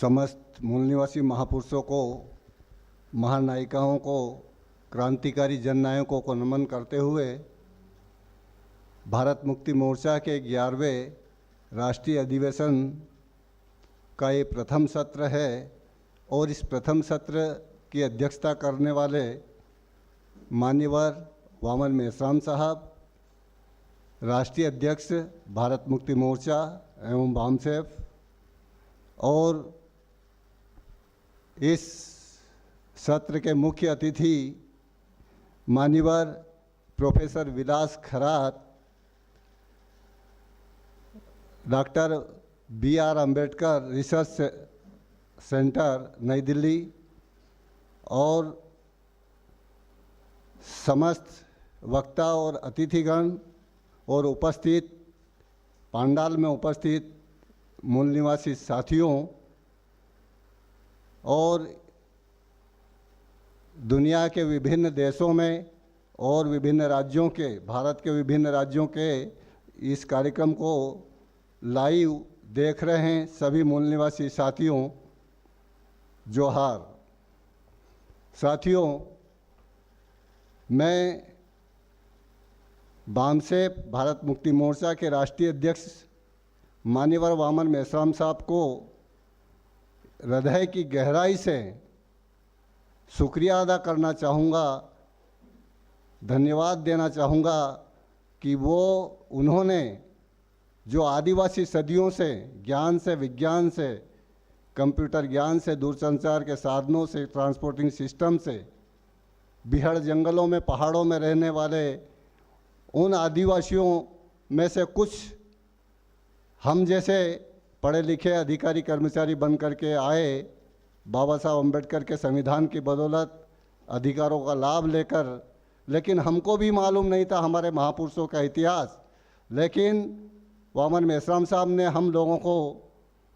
समस्त मूल निवासी महापुरुषों को, महानायिकाओं को, क्रांतिकारी जननायकों को नमन करते हुए भारत मुक्ति मोर्चा के 11वें राष्ट्रीय अधिवेशन का ये प्रथम सत्र है और इस प्रथम सत्र की अध्यक्षता करने वाले मान्यवर वामन मेश्राम साहब, राष्ट्रीय अध्यक्ष भारत मुक्ति मोर्चा एवं बामसेफ, और इस सत्र के मुख्य अतिथि मान्यवर professor Vilas Kharat, doctor BR Ambedkar research centre New Delhi, और समस्त वक्ता और अतिथिगण और उपस्थित पंडाल में उपस्थित मूल निवासी साथियों और दुनिया के विभिन्न देशों में और विभिन्न राज्यों के, भारत के विभिन्न राज्यों के इस कार्यक्रम को लाइव देख रहे हैं सभी मूल निवासी साथियों, जोहार। साथियों, मैं बामसेफ भारत मुक्ति मोर्चा के राष्ट्रीय अध्यक्ष मान्यवर वामन मेश्राम साहब को हृदय की गहराई से शुक्रिया अदा करना चाहूँगा, धन्यवाद देना चाहूँगा कि उन्होंने जो आदिवासी सदियों से ज्ञान से, विज्ञान से, कंप्यूटर ज्ञान से, दूरसंचार के साधनों से, ट्रांसपोर्टिंग सिस्टम से, बिहड़ जंगलों में, पहाड़ों में रहने वाले उन आदिवासियों में से कुछ हम जैसे पढ़े लिखे अधिकारी कर्मचारी बन करके आए, बाबा साहब अम्बेडकर के संविधान की बदौलत अधिकारों का लाभ लेकर, लेकिन हमको भी मालूम नहीं था हमारे महापुरुषों का इतिहास। लेकिन वामन मेश्राम साहब ने हम लोगों को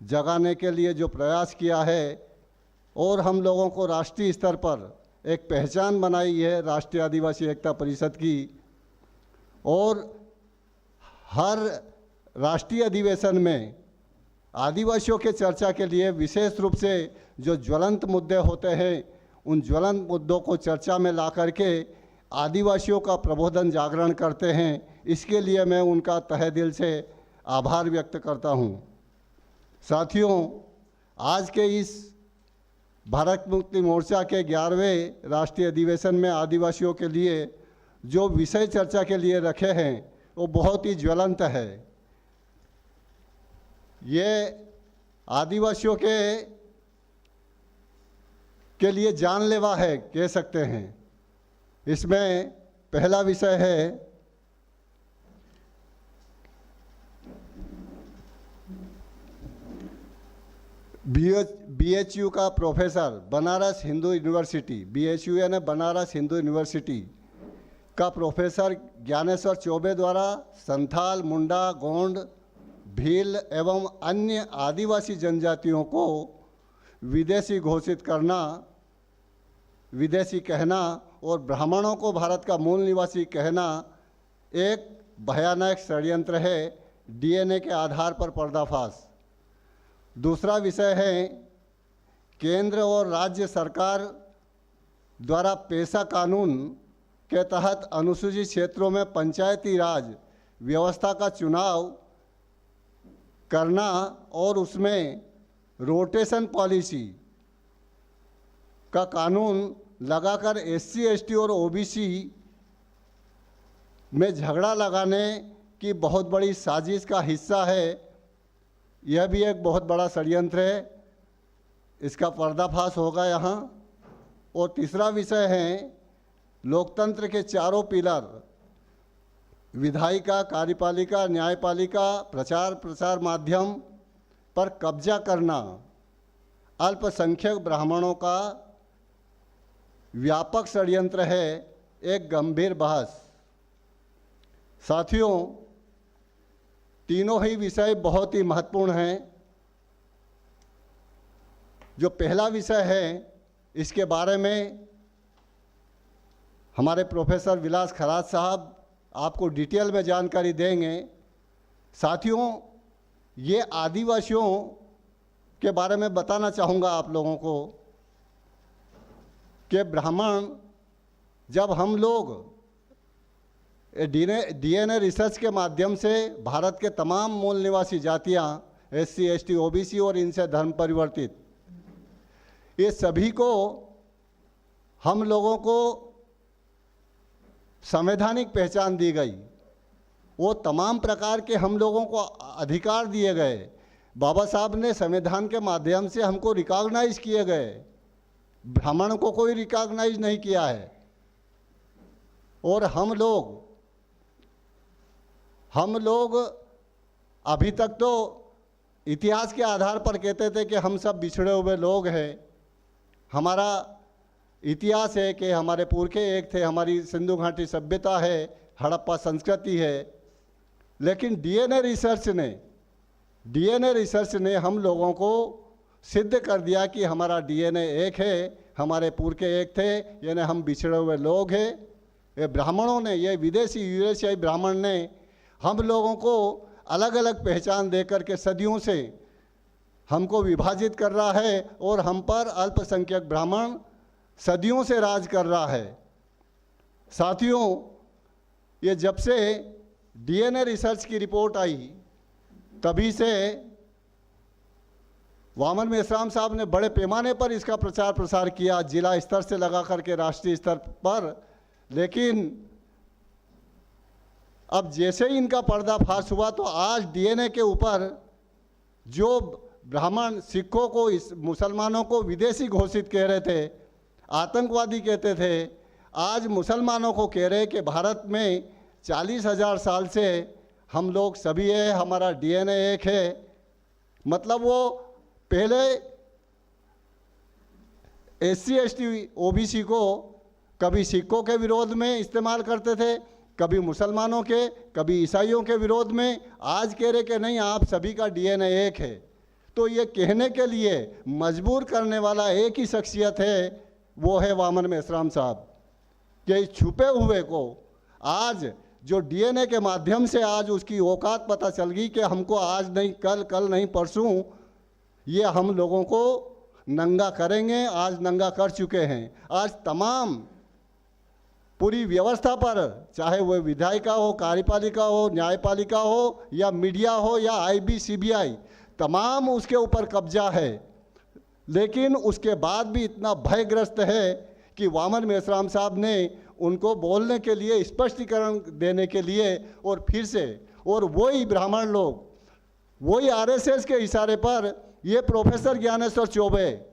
जगाने के लिए जो प्रयास किया है और हम लोगों को राष्ट्रीय स्तर पर एक पहचान बनाई है राष्ट्रीय आदिवासी एकता परिषद की, और हर राष्ट्रीय अधिवेशन में आदिवासियों के चर्चा के लिए विशेष रूप से जो ज्वलंत मुद्दे होते हैं उन ज्वलंत मुद्दों को चर्चा में ला करके आदिवासियों का प्रबोधन, जागरण करते हैं। इसके लिए मैं उनका तहे दिल से आभार व्यक्त करता हूं। साथियों, आज के इस भारत मुक्ति मोर्चा के 11वें राष्ट्रीय अधिवेशन में आदिवासियों के लिए जो विषय चर्चा के लिए रखे हैं वो बहुत ही ज्वलंत है। ये आदिवासियों के लिए जानलेवा है, कह सकते हैं। इसमें पहला विषय है BHU का professor, Banaras Hindu university, BHU यानी बनारस हिंदू यूनिवर्सिटी का प्रोफेसर ज्ञानेश्वर चौबे द्वारा संथाल, मुंडा, गोंड, भील एवं अन्य आदिवासी जनजातियों को विदेशी घोषित करना, विदेशी कहना और ब्राह्मणों को भारत का मूल निवासी कहना एक भयानक षड्यंत्र है। DNA के आधार पर पर्दाफाश। दूसरा विषय है केंद्र और राज्य सरकार द्वारा पेशा कानून के तहत अनुसूचित क्षेत्रों में पंचायती राज व्यवस्था का चुनाव करना और उसमें रोटेशन पॉलिसी का कानून लगाकर SC, ST और OBC में झगड़ा लगाने की बहुत बड़ी साजिश का हिस्सा है। यह भी एक बहुत बड़ा षड्यंत्र है, इसका पर्दाफाश होगा यहाँ। और तीसरा विषय है लोकतंत्र के चारों पिलर, विधायिका, कार्यपालिका, न्यायपालिका, प्रचार प्रसार माध्यम पर कब्जा करना, अल्पसंख्यक ब्राह्मणों का व्यापक षड्यंत्र है, एक गंभीर बहस। साथियों, तीनों ही विषय बहुत ही महत्वपूर्ण हैं। जो पहला विषय है इसके बारे में हमारे प्रोफेसर विलास खरात साहब आपको डिटेल में जानकारी देंगे। साथियों, ये आदिवासियों के बारे में बताना चाहूँगा आप लोगों को कि ब्राह्मण, जब हम लोग डीएनए रिसर्च के माध्यम से भारत के तमाम मूल निवासी जातियां, एससी, एसटी, ओबीसी और इनसे धर्म परिवर्तित, ये सभी को हम लोगों को संवैधानिक पहचान दी गई। वो तमाम प्रकार के हम लोगों को अधिकार दिए गए। बाबा साहब ने संविधान के माध्यम से हमको रिकॉग्नाइज किए गए। ब्राह्मण को कोई रिकॉग्नाइज नहीं किया है। और हम लोग अभी तक तो इतिहास के आधार पर कहते थे कि हम सब बिछड़े हुए लोग हैं। हमारा इतिहास है कि हमारे पुरखे एक थे, हमारी सिंधु घाटी सभ्यता है, हड़प्पा संस्कृति है। लेकिन डीएनए रिसर्च ने हम लोगों को सिद्ध कर दिया कि हमारा डीएनए एक है, हमारे पुरखे एक थे, यानी हम बिछड़े हुए लोग हैं। ये ब्राह्मणों ने, ये विदेशी यूरोशियाई ब्राह्मण ने हम लोगों को अलग अलग पहचान देकर के सदियों से हमको विभाजित कर रहा है और हम पर अल्पसंख्यक ब्राह्मण सदियों से राज कर रहा है। साथियों, ये जब से डीएनए रिसर्च की रिपोर्ट आई तभी से वामन मेश्राम साहब ने बड़े पैमाने पर इसका प्रचार प्रसार किया, जिला स्तर से लगा करके राष्ट्रीय स्तर पर। लेकिन अब जैसे ही इनका पर्दाफाश हुआ तो आज डीएनए के ऊपर जो ब्राह्मण सिखों को, इस मुसलमानों को विदेशी घोषित कह रहे थे, आतंकवादी कहते थे, आज मुसलमानों को कह रहे कि भारत में 40,000 साल से हम लोग सभी है, हमारा डीएनए एक है। मतलब वो पहले एससी, एसटी, ओबीसी को कभी सिखों के विरोध में इस्तेमाल करते थे, कभी मुसलमानों के, कभी ईसाइयों के विरोध में। आज कह रहे कि नहीं, आप सभी का डीएनए एक है। तो ये कहने के लिए मजबूर करने वाला एक ही शख्सियत है, वो है वामन मेश्राम साहब। कि छुपे हुए को आज जो डीएनए के माध्यम से आज उसकी औकात पता चल गई कि हमको आज नहीं कल, कल नहीं परसों ये हम लोगों को नंगा करेंगे। आज नंगा कर चुके हैं। आज तमाम पूरी व्यवस्था पर, चाहे वो विधायिका हो, कार्यपालिका हो, न्यायपालिका हो, या मीडिया हो, या आईबी, सीबीआई, तमाम उसके ऊपर कब्जा है। लेकिन उसके बाद भी इतना भयग्रस्त है कि वामन मेश्राम साहब ने उनको बोलने के लिए, स्पष्टीकरण देने के लिए, और फिर से, और वही ब्राह्मण लोग, वही आरएसएस के इशारे पर ये प्रोफेसर ज्ञानेश्वर चौबे,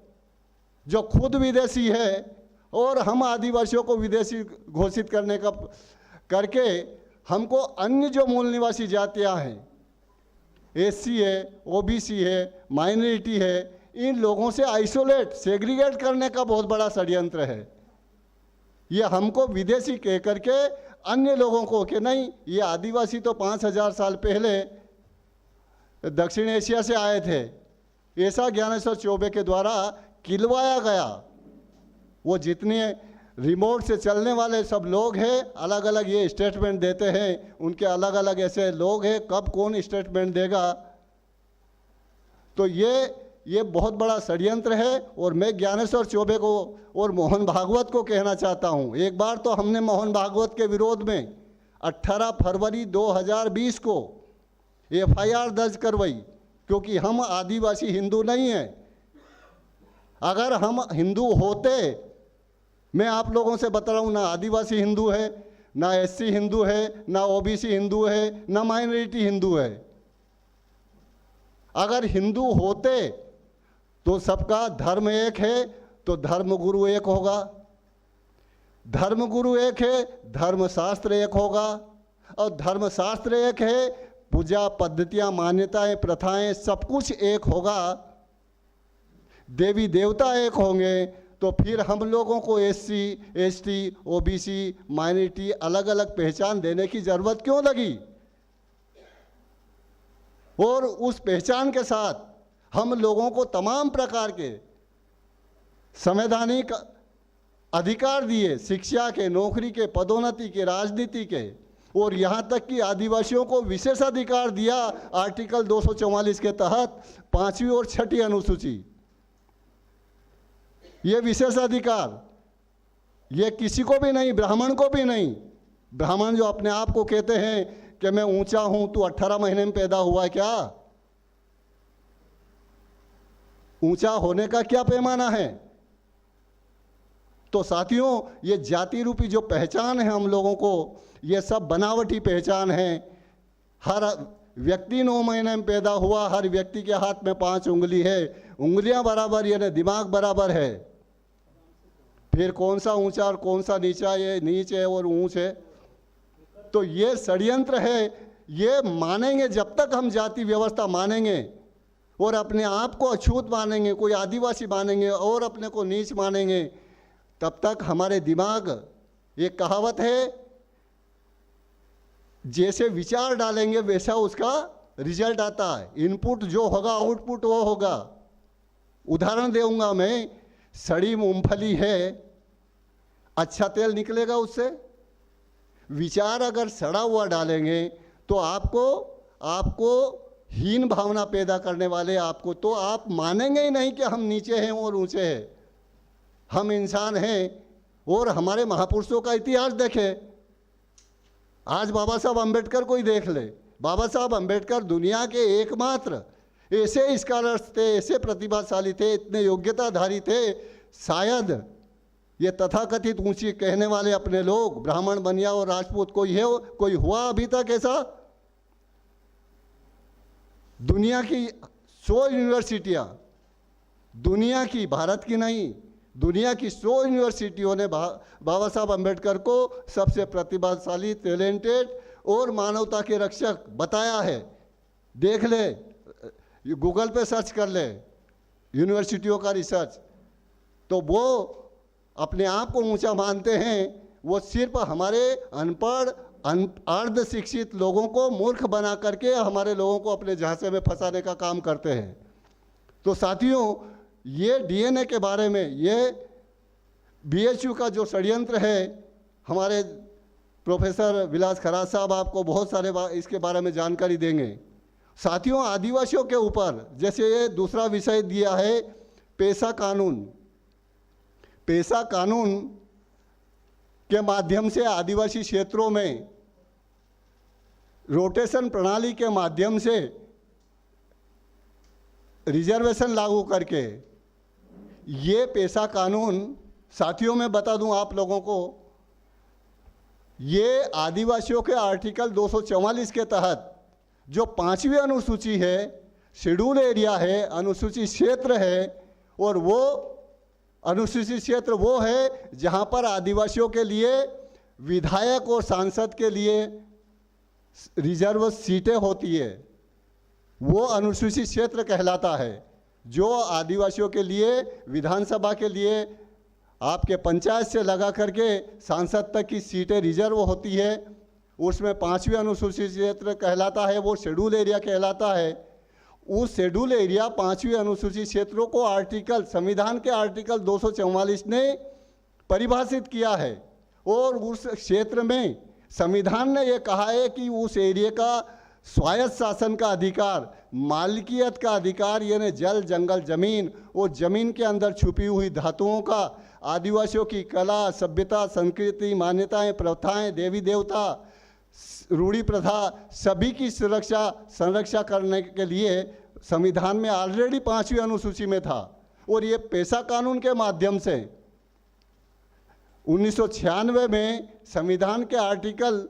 जो खुद विदेशी है और हम आदिवासियों को विदेशी घोषित करने का करके हमको अन्य जो मूल निवासी जातियां हैं, एससी है, ओबीसी है, माइनॉरिटी है, इन लोगों से आइसोलेट, सेग्रीगेट करने का बहुत बड़ा षड्यंत्र है। ये हमको विदेशी कह करके अन्य लोगों को कि नहीं, ये आदिवासी तो 5,000 साल पहले दक्षिण एशिया से आए थे, ऐसा ज्ञानेश्वर चौबे के द्वारा किलवाया गया। वो जितने रिमोट से चलने वाले सब लोग हैं, अलग अलग ये स्टेटमेंट देते हैं, उनके अलग अलग ऐसे लोग हैं, कब कौन स्टेटमेंट देगा। तो ये बहुत बड़ा षड्यंत्र है। और मैं ज्ञानेश्वर चौबे को और मोहन भागवत को कहना चाहता हूँ, एक बार तो हमने मोहन भागवत के विरोध में 18 फरवरी 2020 को एफआईआर दर्ज करवाई, क्योंकि हम आदिवासी हिंदू नहीं हैं। अगर हम हिंदू होते, मैं आप लोगों से बता रहा हूँ, ना आदिवासी हिंदू है, ना एससी हिंदू है, ना ओबीसी हिंदू है, ना माइनॉरिटी हिंदू है। अगर हिंदू होते तो सबका धर्म एक है, तो धर्मगुरु एक होगा। धर्मगुरु एक है, धर्मशास्त्र एक होगा, और धर्मशास्त्र एक है, पूजा पद्धतियां, मान्यताएं, प्रथाएं, सब कुछ एक होगा। देवी देवता एक होंगे, तो फिर हम लोगों को एससी, एसटी, ओबीसी, माइनॉरिटी अलग अलग पहचान देने की जरूरत क्यों लगी? और उस पहचान के साथ हम लोगों को तमाम प्रकार के संवैधानिक अधिकार दिए, शिक्षा के, नौकरी के, पदोन्नति के, राजनीति के, और यहाँ तक कि आदिवासियों को विशेषाधिकार दिया आर्टिकल 244 के तहत 5वीं और 6ठी अनुसूची। ये विशेषाधिकार ये किसी को भी नहीं, ब्राह्मण को भी नहीं। ब्राह्मण जो अपने आप को कहते हैं कि मैं ऊंचा हूं, तू 18 महीने में पैदा हुआ क्या? ऊंचा होने का क्या पैमाना है? तो साथियों, ये जाति रूपी जो पहचान है हम लोगों को, ये सब बनावटी पहचान है। हर व्यक्ति 9 महीने में पैदा हुआ, हर व्यक्ति के हाथ में 5 उंगली है, उंगलियां बराबर यानी दिमाग बराबर है। फिर कौन सा ऊंचा और कौन सा नीचा, ये नीच है और ऊंच है। तो ये षड्यंत्र है। ये मानेंगे जब तक हम जाति व्यवस्था मानेंगे और अपने आप को अछूत मानेंगे, कोई आदिवासी मानेंगे और अपने को नीच मानेंगे, तब तक हमारे दिमाग, एक कहावत है, जैसे विचार डालेंगे वैसा उसका रिजल्ट आता है। इनपुट जो होगा आउटपुट वो होगा। उदाहरण दूंगा मैं, सड़ी मूंगफली है, अच्छा तेल निकलेगा उससे? विचार अगर सड़ा हुआ डालेंगे तो आपको हीन भावना पैदा करने वाले आपको, तो आप मानेंगे ही नहीं कि हम नीचे हैं और ऊंचे हैं। हम इंसान हैं। और हमारे महापुरुषों का इतिहास देखें। आज बाबा साहब अम्बेडकर को ही देख ले। बाबा साहब अम्बेडकर दुनिया के एकमात्र ऐसे स्कॉलर्स थे, ऐसे प्रतिभाशाली थे, इतने योग्यताधारी थे। शायद ये तथाकथित ऊंची कहने वाले अपने लोग, ब्राह्मण बनिया और राजपूत कोई हुआ अभी तक ऐसा? दुनिया की 100 यूनिवर्सिटियां, दुनिया की, भारत की नहीं, दुनिया की 100 यूनिवर्सिटियों ने बाबा साहब अम्बेडकर को सबसे प्रतिभाशाली, टैलेंटेड और मानवता के रक्षक बताया है। देख ले, गूगल पे सर्च कर ले यूनिवर्सिटियों का रिसर्च। तो वो अपने आप को ऊंचा मानते हैं। वो सिर्फ हमारे अनपढ़, अर्ध शिक्षित लोगों को मूर्ख बना करके हमारे लोगों को अपने झांसे में फंसाने का काम करते हैं। तो साथियों, ये डीएनए के बारे में, ये बीएचयू का जो षड्यंत्र है, हमारे प्रोफेसर विलास खराज साहब आपको बहुत सारे इसके बारे में जानकारी देंगे। साथियों, आदिवासियों के ऊपर, जैसे ये दूसरा विषय दिया है पेशा कानून। पेशा कानून के माध्यम से आदिवासी क्षेत्रों में रोटेशन प्रणाली के माध्यम से रिजर्वेशन लागू करके, ये पेशा कानून, साथियों मैं बता दूं आप लोगों को, ये आदिवासियों के आर्टिकल 244 के तहत जो 5वीं अनुसूची है, शेड्यूल एरिया है, अनुसूचित क्षेत्र है, और वो अनुसूचित क्षेत्र वो है जहाँ पर आदिवासियों के लिए विधायक और सांसद के लिए रिजर्व सीटें होती है, वो अनुसूचित क्षेत्र कहलाता है। जो आदिवासियों के लिए, विधानसभा के लिए, आपके पंचायत से लगा करके सांसद तक की सीटें रिजर्व होती है, उसमें 5वीं अनुसूचित क्षेत्र कहलाता है, वो शेड्यूल एरिया कहलाता है। उस शेड्यूल एरिया 5वीं अनुसूचित क्षेत्रों को संविधान के आर्टिकल 244 ने परिभाषित किया है। और उस क्षेत्र में संविधान ने यह कहा है कि उस एरिया का स्वायत्त शासन का अधिकार, मालिकियत का अधिकार, यानी जल, जंगल, जमीन और जमीन के अंदर छुपी हुई धातुओं का, आदिवासियों की कला, सभ्यता, संस्कृति, मान्यताएं, प्रथाएं, देवी देवता, रूढ़ी प्रथा, सभी की संरक्षा करने के लिए संविधान में ऑलरेडी 5वीं अनुसूची में था। और ये पेशा कानून के माध्यम से 1996 में संविधान के आर्टिकल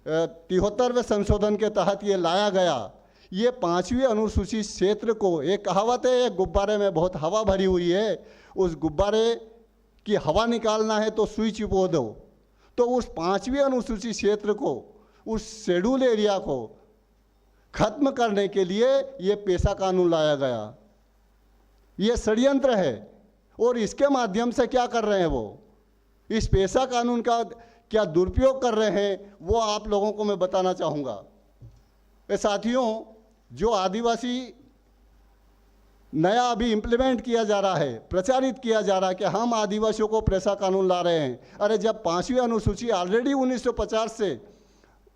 73वें संशोधन के तहत ये लाया गया। ये 5वीं अनुसूचित क्षेत्र को, एक कहावत है, एक गुब्बारे में बहुत हवा भरी हुई है, उस गुब्बारे की हवा निकालना है तो सुई चिपो दो। तो उस 5वीं अनुसूचित क्षेत्र को, उस शेड्यूल एरिया को खत्म करने के लिए ये पेशा कानून लाया गया। ये षड्यंत्र है। और इसके माध्यम से क्या कर रहे हैं वो, इस पेशा कानून का क्या दुरुपयोग कर रहे हैं, वो आप लोगों को मैं बताना चाहूँगा। साथियों, जो आदिवासी नया अभी इम्प्लीमेंट किया जा रहा है, प्रचारित किया जा रहा है कि हम आदिवासियों को पेशा कानून ला रहे हैं। अरे जब 5वीं अनुसूची ऑलरेडी 1950 से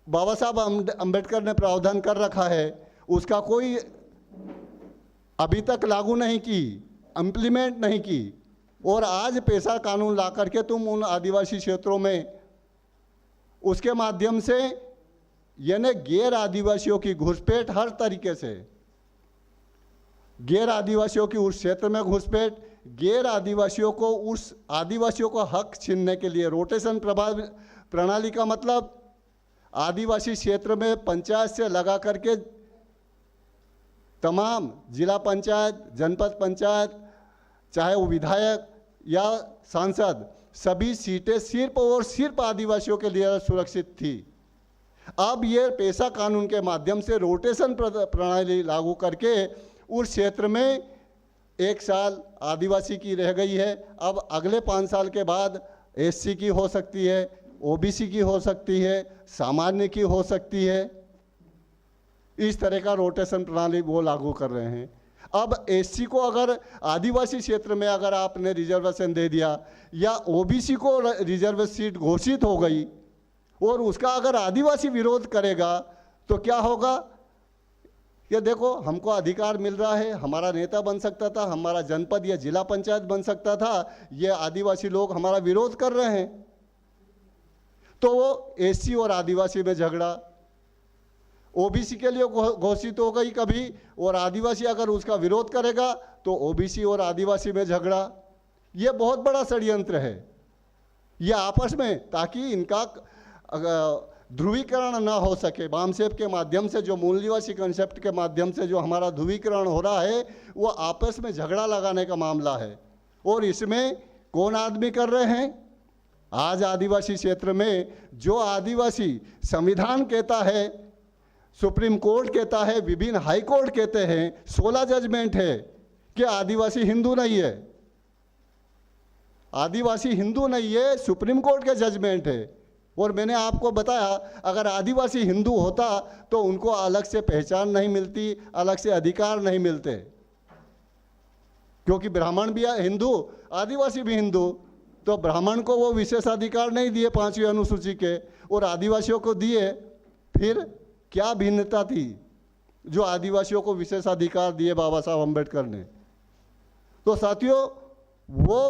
बाबा साहब अम्बेडकर ने प्रावधान कर रखा है, उसका कोई अभी तक लागू नहीं की, इम्प्लीमेंट नहीं की, और आज पेशा कानून ला करके तुम उन आदिवासी क्षेत्रों में उसके माध्यम से यानी गैर आदिवासियों की घुसपैठ, हर तरीके से गैर आदिवासियों की उस क्षेत्र में घुसपैठ, गैर आदिवासियों को उस आदिवासियों को हक छीनने के लिए रोटेशन प्रणाली का मतलब आदिवासी क्षेत्र में पंचायत से लगा करके तमाम जिला पंचायत, जनपद पंचायत, चाहे वो विधायक या सांसद, सभी सीटें सिर्फ और सिर्फ आदिवासियों के लिए सुरक्षित थी। अब ये पेशा कानून के माध्यम से रोटेशन प्रणाली लागू करके उस क्षेत्र में 1 साल आदिवासी की रह गई है, अब अगले 5 साल के बाद एससी की हो सकती है, ओबीसी की हो सकती है, सामान्य की हो सकती है। इस तरह का रोटेशन प्रणाली वो लागू कर रहे हैं। अब एससी को अगर आदिवासी क्षेत्र में अगर आपने रिजर्वेशन दे दिया या ओबीसी को रिजर्व सीट घोषित हो गई और उसका अगर आदिवासी विरोध करेगा तो क्या होगा? ये देखो हमको अधिकार मिल रहा है, हमारा नेता बन सकता था, हमारा जनपद या जिला पंचायत बन सकता था, ये आदिवासी लोग हमारा विरोध कर रहे हैं। तो वो एससी और आदिवासी में झगड़ा, ओबीसी के लिए घोषित हो गई कभी, और आदिवासी अगर उसका विरोध करेगा तो ओबीसी और आदिवासी में झगड़ा। ये बहुत बड़ा षड्यंत्र है ये आपस में, ताकि इनका ध्रुवीकरण ना हो सके। बामसेफ के माध्यम से जो मूल निवासी कंसेप्ट के माध्यम से जो हमारा ध्रुवीकरण हो रहा है वो आपस में झगड़ा लगाने का मामला है। और इसमें कौन आदमी कर रहे हैं? आज आदिवासी क्षेत्र में जो आदिवासी संविधान कहता है, सुप्रीम कोर्ट कहता है, विभिन्न हाई कोर्ट कहते हैं, 16 जजमेंट है कि आदिवासी हिंदू नहीं है, आदिवासी हिंदू नहीं है, सुप्रीम कोर्ट के जजमेंट है। और मैंने आपको बताया अगर आदिवासी हिंदू होता तो उनको अलग से पहचान नहीं मिलती, अलग से अधिकार नहीं मिलते, क्योंकि ब्राह्मण भी हिंदू, आदिवासी भी हिंदू, तो ब्राह्मण को वो विशेषाधिकार नहीं दिए 5वीं अनुसूची के और आदिवासियों को दिए। फिर क्या भिन्नता थी जो आदिवासियों को विशेषाधिकार दिए बाबा साहब अम्बेडकर ने? तो साथियों, वो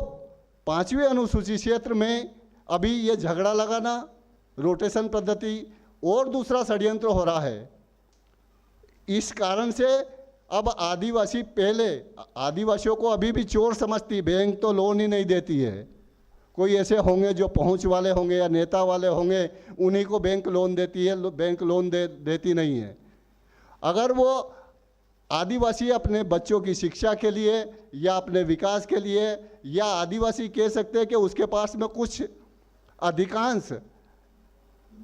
5वीं अनुसूची क्षेत्र में अभी ये झगड़ा लगाना, रोटेशन पद्धति और दूसरा षड्यंत्र हो रहा है। इस कारण से अब आदिवासी, पहले आदिवासियों को अभी भी चोर समझती, बैंक तो लोन ही नहीं देती है। कोई ऐसे होंगे जो पहुंच वाले होंगे या नेता वाले होंगे, उन्हीं को बैंक लोन देती है, बैंक लोन देती नहीं है। अगर वो आदिवासी अपने बच्चों की शिक्षा के लिए या अपने विकास के लिए, या आदिवासी कह सकते हैं कि उसके पास में कुछ अधिकांश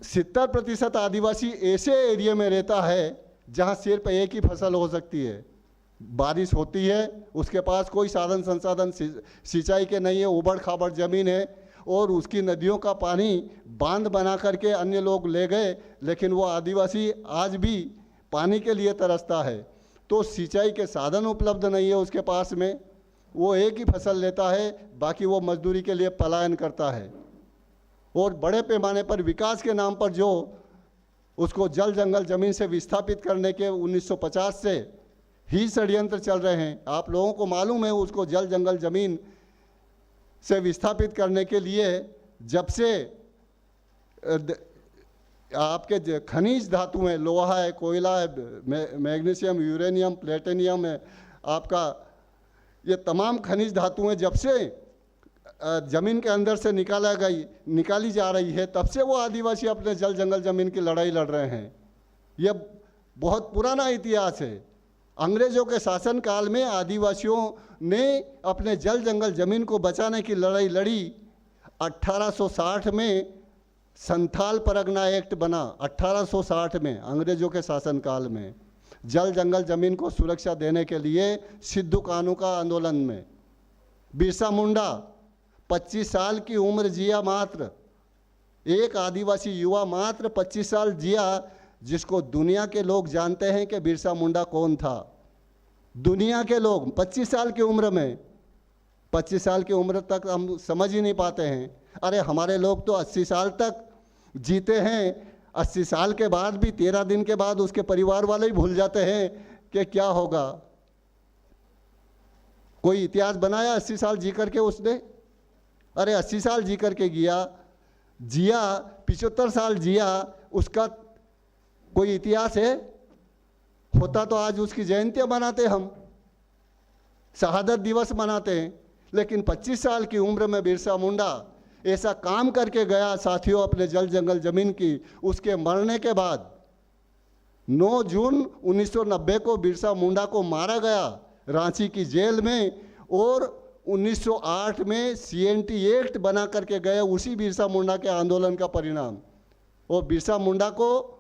70% आदिवासी ऐसे एरिया में रहता है जहां सिर्फ एक ही फसल हो सकती है, बारिश होती है, उसके पास कोई साधन संसाधन सिंचाई के नहीं है, उबड़ खाबड़ ज़मीन है, और उसकी नदियों का पानी बांध बना करके अन्य लोग ले गए, लेकिन वो आदिवासी आज भी पानी के लिए तरसता है। तो सिंचाई के साधन उपलब्ध नहीं है उसके पास में, वो एक ही फसल लेता है, बाकी वो मजदूरी के लिए पलायन करता है। और बड़े पैमाने पर विकास के नाम पर जो उसको जल जंगल ज़मीन से विस्थापित करने के 1950 से ही षड्यंत्र चल रहे हैं। आप लोगों को मालूम है, उसको जल जंगल ज़मीन से विस्थापित करने के लिए जब से आपके खनिज धातु हैं, लोहा है, कोयला है, मैग्नीशियम, यूरेनियम, प्लेटिनियम है, आपका ये तमाम खनिज धातुएं जब से ज़मीन के अंदर से निकाली जा रही है, तब से वो आदिवासी अपने जल जंगल ज़मीन की लड़ाई लड़ रहे हैं। ये बहुत पुराना इतिहास है। अंग्रेज़ों के शासन काल में आदिवासियों ने अपने जल जंगल ज़मीन को बचाने की लड़ाई लड़ी। 1860 में संथाल परगना एक्ट बना, 1860 में अंग्रेज़ों के शासनकाल में, जल जंगल ज़मीन को सुरक्षा देने के लिए सिद्धू कानू का आंदोलन में। बिरसा मुंडा 25 साल की उम्र जिया, मात्र एक आदिवासी युवा मात्र 25 साल जिया, जिसको दुनिया के लोग जानते हैं कि बिरसा मुंडा कौन था। दुनिया के लोग 25 साल की उम्र में, 25 साल की उम्र तक हम समझ ही नहीं पाते हैं। अरे हमारे लोग तो 80 साल तक जीते हैं। 80 साल के बाद भी 13 दिन के बाद उसके परिवार वाले ही भूल जाते हैं कि क्या होगा। कोई इतिहास बनाया 80 साल जी करके उसने? अरे 80 साल जी करके जिया 75 साल जिया, उसका कोई इतिहास है? होता तो आज उसकी जयंतियां मनाते, हम शहादत दिवस मनाते हैं। लेकिन 25 साल की उम्र में बिरसा मुंडा ऐसा काम करके गया साथियों, अपने जल जंगल जमीन की। उसके मरने के बाद 9 जून 1990 को बिरसा मुंडा को मारा गया रांची की जेल में, और 1908 में CNT एक्ट बना करके गए, उसी बिरसा मुंडा के आंदोलन का परिणाम। और बिरसा मुंडा को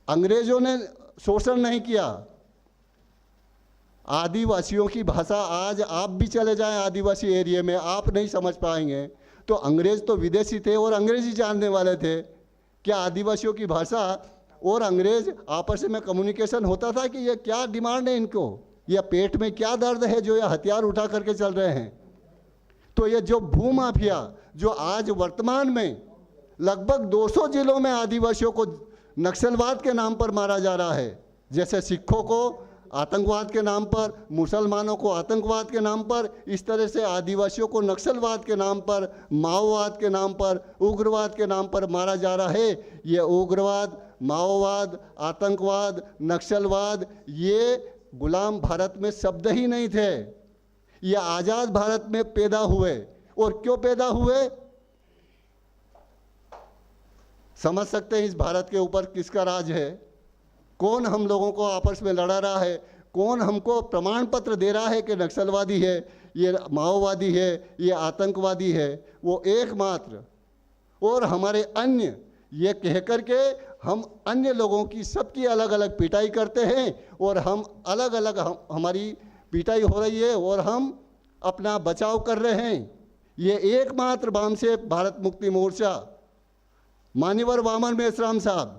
अंग्रेजों ने शोषण नहीं किया। आदिवासियों की भाषा आज आप भी चले जाएं आदिवासी एरिया में, आप नहीं समझ पाएंगे। तो अंग्रेज तो विदेशी थे और अंग्रेजी जानने वाले थे। क्या आदिवासियों की भाषा और अंग्रेज आपस में कम्युनिकेशन होता था कि ये क्या डिमांड है इनको, या पेट में क्या दर्द है जो ये हथियार उठा करके चल रहे हैं? तो ये जो भूमाफिया जो आज वर्तमान में लगभग 200 जिलों में आदिवासियों को नक्सलवाद के नाम पर मारा जा रहा है, जैसे सिखों को आतंकवाद के नाम पर, मुसलमानों को आतंकवाद के नाम पर, इस तरह से आदिवासियों को नक्सलवाद के नाम पर, माओवाद के नाम पर, उग्रवाद के नाम पर मारा जा रहा है। ये उग्रवाद, माओवाद, आतंकवाद, नक्सलवाद ये गुलाम भारत में शब्द ही नहीं थे। ये आज़ाद भारत में पैदा हुए। और क्यों पैदा हुए समझ सकते हैं। इस भारत के ऊपर किसका राज है? कौन हम लोगों को आपस में लड़ा रहा है? कौन हमको प्रमाण पत्र दे रहा है कि नक्सलवादी है, ये माओवादी है, ये आतंकवादी है? वो एकमात्र। और हमारे अन्य ये कह कर के हम अन्य लोगों की सबकी अलग अलग पिटाई करते हैं, और हम अलग अलग हमारी पिटाई हो रही है और हम अपना बचाव कर रहे हैं। ये एकमात्र वामसेवक भारत मुक्ति मोर्चा, मान्यवर वामन मेश्राम साहब,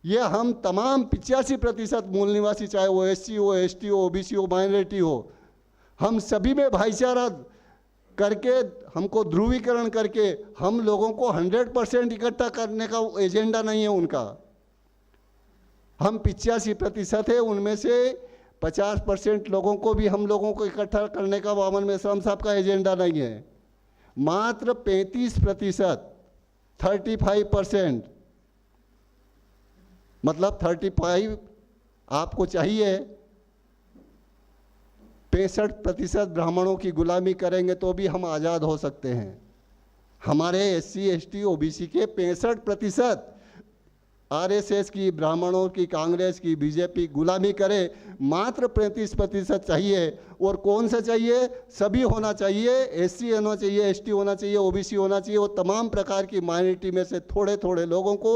ये हम तमाम 85% मूल निवासी, चाहे वो SC हो, ST हो, OBC हो, माइनॉरिटी हो, हम सभी में भाईचारा करके, हमको ध्रुवीकरण करके, हम लोगों को 100% इकट्ठा करने का एजेंडा नहीं है उनका। हम 85% है, उनमें से 50% लोगों को भी हम लोगों को इकट्ठा करने का वामन मेश्राम साहब का एजेंडा नहीं है। मात्र 35%, 35%, मतलब 35 आपको चाहिए। 65% ब्राह्मणों की गुलामी करेंगे तो भी हम आज़ाद हो सकते हैं। हमारे SC ST OBC के 65%, RSS की, ब्राह्मणों की, कांग्रेस की, BJP गुलामी करे, मात्र 35% चाहिए। और कौन सा चाहिए? सभी होना चाहिए। SC होना चाहिए, ST होना चाहिए, OBC होना चाहिए, और तमाम प्रकार की माइनॉरिटी में से थोड़े थोड़े लोगों को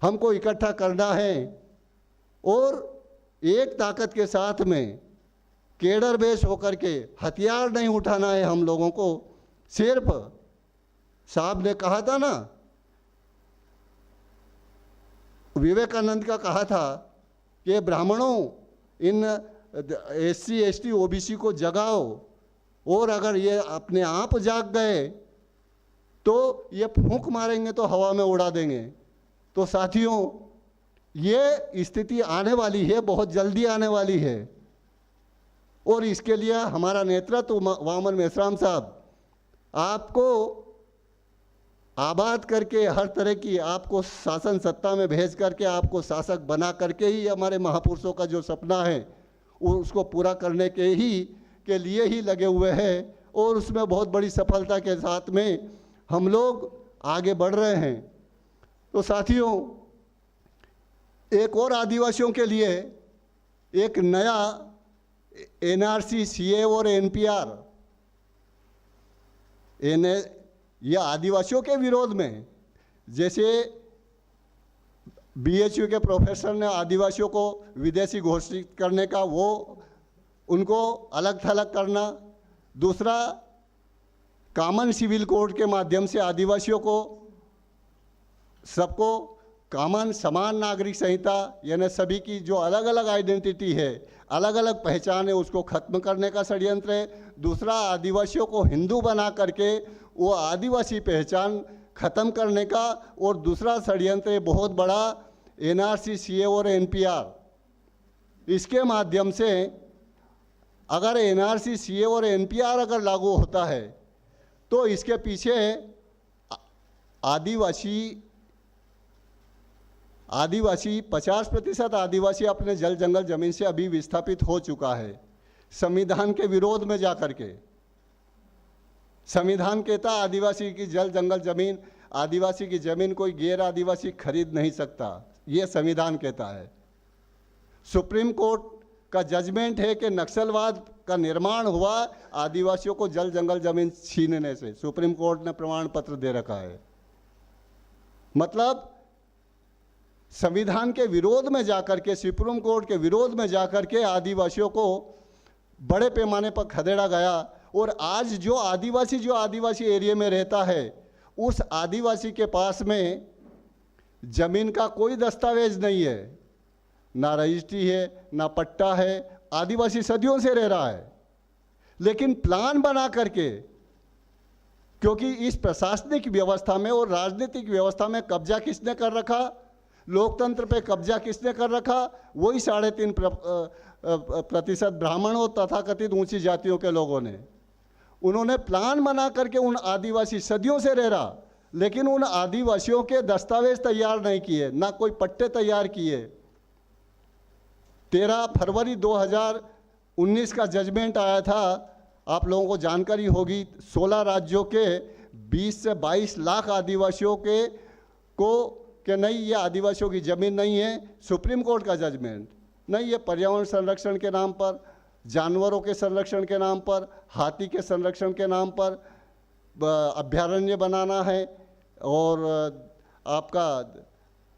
हमको इकट्ठा करना है। और एक ताकत के साथ में केडर बेस होकर के हथियार नहीं उठाना है हम लोगों को। सिर्फ साहब ने कहा था ना, विवेकानंद का कहा था कि ब्राह्मणों इन SC ST OBC को जगाओ, और अगर ये अपने आप जाग गए तो ये फूंक मारेंगे तो हवा में उड़ा देंगे। तो साथियों, ये स्थिति आने वाली है, बहुत जल्दी आने वाली है। और इसके लिए हमारा नेतृत्व वामन मेश्राम साहब आपको आबाद करके, हर तरह की आपको शासन सत्ता में भेज करके, आपको शासक बना करके ही हमारे महापुरुषों का जो सपना है उसको पूरा करने के लिए ही लगे हुए हैं। और उसमें बहुत बड़ी सफलता के साथ में हम लोग आगे बढ़ रहे हैं। तो साथियों, एक और आदिवासियों के लिए एक नया NRC, CA और NPR, यह आदिवासियों के विरोध में, जैसे BHU के प्रोफेसर ने आदिवासियों को विदेशी घोषित करने का, वो उनको अलग थलग करना। दूसरा, कॉमन सिविल कोड के माध्यम से आदिवासियों को सबको कॉमन समान नागरिक संहिता यानी सभी की जो अलग अलग आइडेंटिटी है, अलग अलग पहचान है, उसको खत्म करने का षड्यंत्र है। दूसरा, आदिवासियों को हिंदू बना करके वो आदिवासी पहचान खत्म करने का। और दूसरा षड्यंत्र है बहुत बड़ा, एनआरसी, सीए और एनपीआर। इसके माध्यम से अगर एनआरसी, सीए और एनपीआर अगर लागू होता है तो इसके पीछे आदिवासी 50% आदिवासी अपने जल जंगल जमीन से अभी विस्थापित हो चुका है, संविधान के विरोध में जाकर के। संविधान कहता आदिवासी की जल जंगल जमीन, आदिवासी की जमीन कोई गैर आदिवासी खरीद नहीं सकता, ये संविधान कहता है। सुप्रीम कोर्ट का जजमेंट है कि नक्सलवाद का निर्माण हुआ आदिवासियों को जल जंगल जमीन छीनने से, सुप्रीम कोर्ट ने प्रमाण पत्र दे रखा है। मतलब संविधान के विरोध में जाकर के, सुप्रीम कोर्ट के विरोध में जाकर के आदिवासियों को बड़े पैमाने पर खदेड़ा गया। और आज जो आदिवासी एरिया में रहता है, उस आदिवासी के पास में जमीन का कोई दस्तावेज नहीं है, ना रजिस्ट्री है, ना पट्टा है। आदिवासी सदियों से रह रहा है, लेकिन प्लान बना करके, क्योंकि इस प्रशासनिक व्यवस्था में और राजनीतिक व्यवस्था में कब्जा किसने कर रखा, लोकतंत्र पे कब्जा किसने कर रखा, वही 3.5% ब्राह्मण और तथाकथित ऊंची जातियों के लोगों ने। उन्होंने प्लान बना करके, उन आदिवासी सदियों से रह रहा, लेकिन उन आदिवासियों के दस्तावेज तैयार नहीं किए, ना कोई पट्टे तैयार किए। 13 फरवरी 2019 का जजमेंट आया था, आप लोगों को जानकारी होगी। 16 राज्यों के 20 से 22 लाख आदिवासियों के नहीं, ये आदिवासियों की ज़मीन नहीं है। सुप्रीम कोर्ट का जजमेंट नहीं, ये पर्यावरण संरक्षण के नाम पर, जानवरों के संरक्षण के नाम पर, हाथी के संरक्षण के नाम पर अभ्यारण्य बनाना है और आपका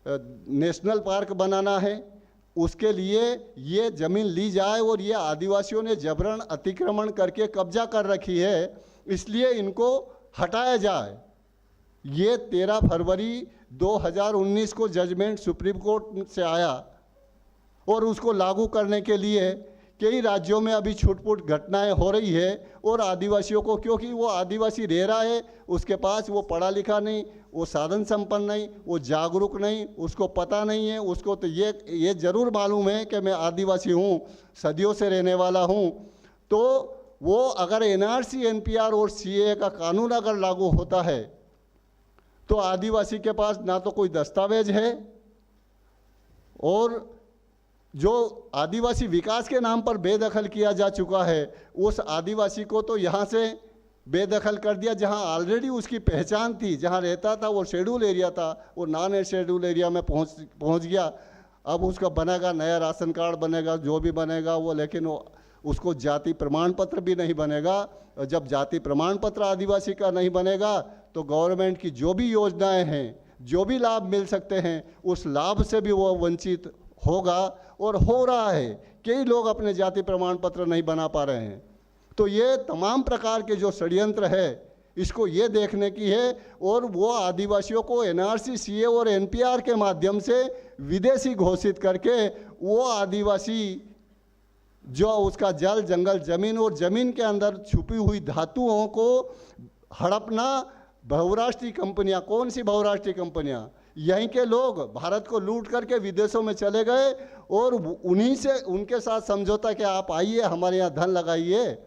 नेशनल पार्क बनाना है। उसके लिए ये ज़मीन ली जाए और ये आदिवासियों ने जबरन अतिक्रमण करके कब्जा कर रखी है, इसलिए इनको हटाया जाए। ये 13 फरवरी 2019 को जजमेंट सुप्रीम कोर्ट से आया और उसको लागू करने के लिए कई राज्यों में अभी छूट-फूट घटनाएं हो रही है। और आदिवासियों को, क्योंकि वो आदिवासी रह रहा है, उसके पास वो पढ़ा लिखा नहीं, वो साधन संपन्न नहीं, वो जागरूक नहीं, उसको पता नहीं है। उसको तो ये ज़रूर मालूम है कि मैं आदिवासी हूँ, सदियों से रहने वाला हूँ। तो वो अगर एनआरसी, एनपीआर और सीए का कानून अगर लागू होता है तो आदिवासी के पास ना तो कोई दस्तावेज है, और जो आदिवासी विकास के नाम पर बेदखल किया जा चुका है, उस आदिवासी को तो यहाँ से बेदखल कर दिया जहाँ ऑलरेडी उसकी पहचान थी, जहाँ रहता था वो शेड्यूल एरिया था, वो नॉन शेड्यूल एरिया में पहुँच गया। अब उसका बनेगा नया राशन कार्ड बनेगा, जो भी बनेगा वो, लेकिन वो उसको जाति प्रमाण पत्र भी नहीं बनेगा। और जब जाति प्रमाण पत्र आदिवासी का नहीं बनेगा तो गवर्नमेंट की जो भी योजनाएं हैं, जो भी लाभ मिल सकते हैं, उस लाभ से भी वो वंचित होगा। और हो रहा है, कई लोग अपने जाति प्रमाण पत्र नहीं बना पा रहे हैं। तो ये तमाम प्रकार के जो षड्यंत्र है, इसको ये देखने की है। और वो आदिवासियों को एनआरसी, सीए और एनपीआर के माध्यम से विदेशी घोषित करके वो आदिवासी जो उसका जल जंगल जमीन और जमीन के अंदर छुपी हुई धातुओं को हड़पना, बहुराष्ट्रीय कंपनियां, कौन सी बहुराष्ट्रीय कंपनियां, यहीं के लोग भारत को लूट करके विदेशों में चले गए और उन्हीं से उनके साथ समझौता कि आप आइए हमारे यहाँ धन लगाइए,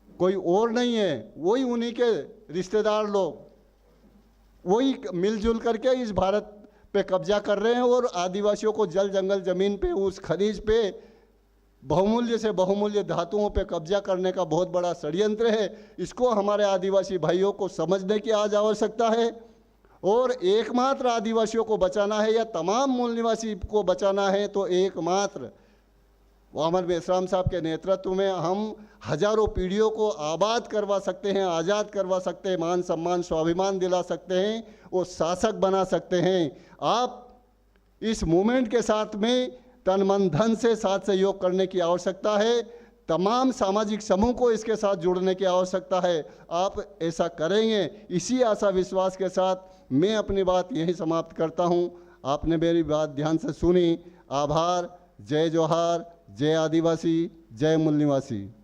कोई और नहीं है, वही उन्हीं के रिश्तेदार लोग, वही मिलजुल करके इस भारत पे कब्जा कर रहे हैं। और आदिवासियों को जल जंगल जमीन पे, उस खनिज पे, बहुमूल्य से बहुमूल्य धातुओं पे कब्जा करने का बहुत बड़ा षड्यंत्र है। इसको हमारे आदिवासी भाइयों को समझने की आज आवश्यकता है। और एकमात्र आदिवासियों को बचाना है या तमाम मूल निवासी को बचाना है तो एकमात्र वामन मेश्राम साहब के नेतृत्व में हम हजारों पीढ़ियों को आबाद करवा सकते हैं, आज़ाद करवा सकते हैं, मान सम्मान स्वाभिमान दिला सकते हैं और शासक बना सकते हैं। आप इस मूवमेंट के साथ में तन मन धन से साथ सहयोग करने की आवश्यकता है। तमाम सामाजिक समूह को इसके साथ जुड़ने की आवश्यकता है। आप ऐसा करेंगे, इसी आशा विश्वास के साथ मैं अपनी बात यहीं समाप्त करता हूं। आपने मेरी बात ध्यान से सुनी। आभार। जय जोहार, जय आदिवासी, जय मूल निवासी।